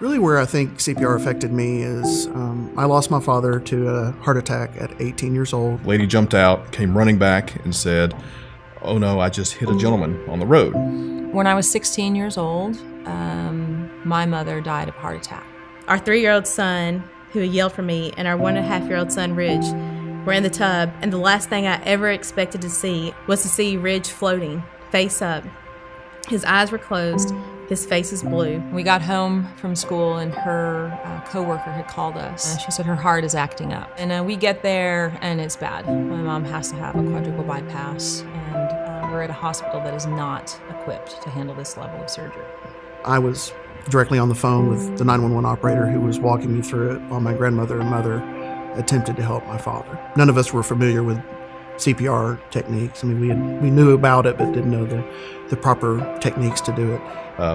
Really where I think CPR affected me is I lost my father to a heart attack at 18 years old. Lady jumped out, came running back and said, "Oh no, I just hit a gentleman on the road." When I was 16 years old, my mother died of a heart attack. Our 3-year-old son, who yelled for me, and our 1.5-year-old son, Ridge, were in the tub, and the last thing I ever expected to see was to see Ridge floating, face up. His eyes were closed, his face is blue. We got home from school and her coworker had called us. She said her heart is acting up. And we get there and it's bad. My mom has to have a quadruple bypass and we're at a hospital that is not equipped to handle this level of surgery. I was directly on the phone with the 911 operator who was walking me through it while my grandmother and mother attempted to help my father. None of us were familiar with CPR techniques. I mean, we knew about it, but didn't know the proper techniques to do it.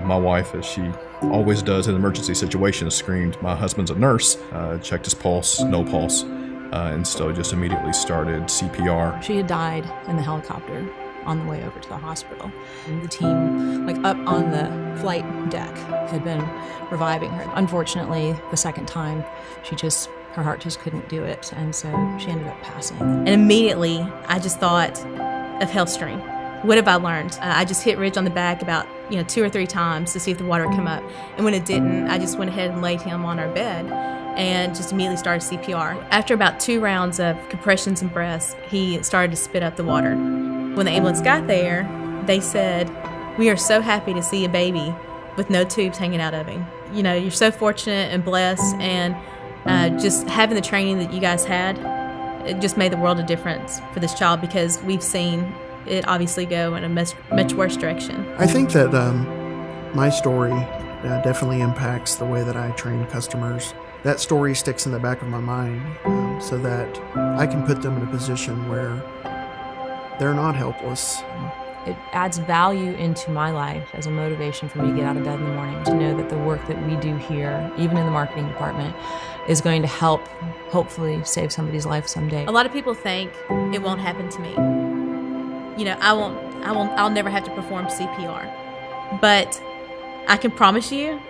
My wife, as she always does in emergency situations, screamed, "My husband's a nurse," checked his pulse, no pulse, and so just immediately started CPR. She had died in the helicopter on the way over to the hospital. And the team, up on the flight deck, had been reviving her. Unfortunately, the second time, her heart just couldn't do it, and so she ended up passing. And immediately, I just thought of HealthStream. What have I learned? I just hit Ridge on the back about 2 or 3 times to see if the water would come up. And when it didn't, I just went ahead and laid him on our bed and just immediately started CPR. After about 2 rounds of compressions and breaths, he started to spit up the water. When the ambulance got there, they said, "We are so happy to see a baby with no tubes hanging out of him. You're so fortunate and blessed, and just having the training that you guys had, it just made the world of difference for this child because we've seen it obviously go in a much worse direction." I think that my story definitely impacts the way that I train customers. That story sticks in the back of my mind so that I can put them in a position where they're not helpless. It adds value into my life as a motivation for me to get out of bed in the morning, to know that the work that we do here, even in the marketing department, is going to help hopefully save somebody's life someday. A lot of people think it won't happen to me. I'll never have to perform CPR. But I can promise you,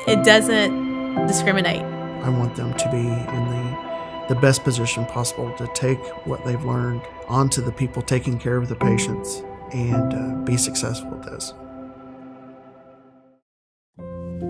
it doesn't discriminate. I want them to be in the best position possible to take what they've learned onto the people taking care of the patients and be successful at this.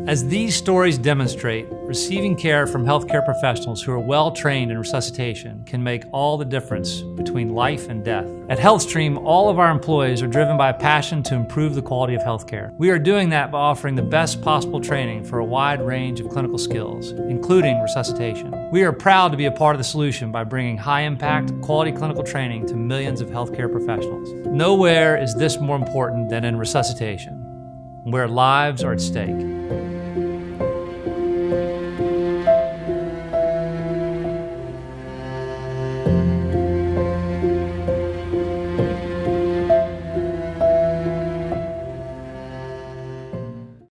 As these stories demonstrate, receiving care from healthcare professionals who are well-trained in resuscitation can make all the difference between life and death. At HealthStream, all of our employees are driven by a passion to improve the quality of healthcare. We are doing that by offering the best possible training for a wide range of clinical skills, including resuscitation. We are proud to be a part of the solution by bringing high-impact, quality clinical training to millions of healthcare professionals. Nowhere is this more important than in resuscitation, where lives are at stake.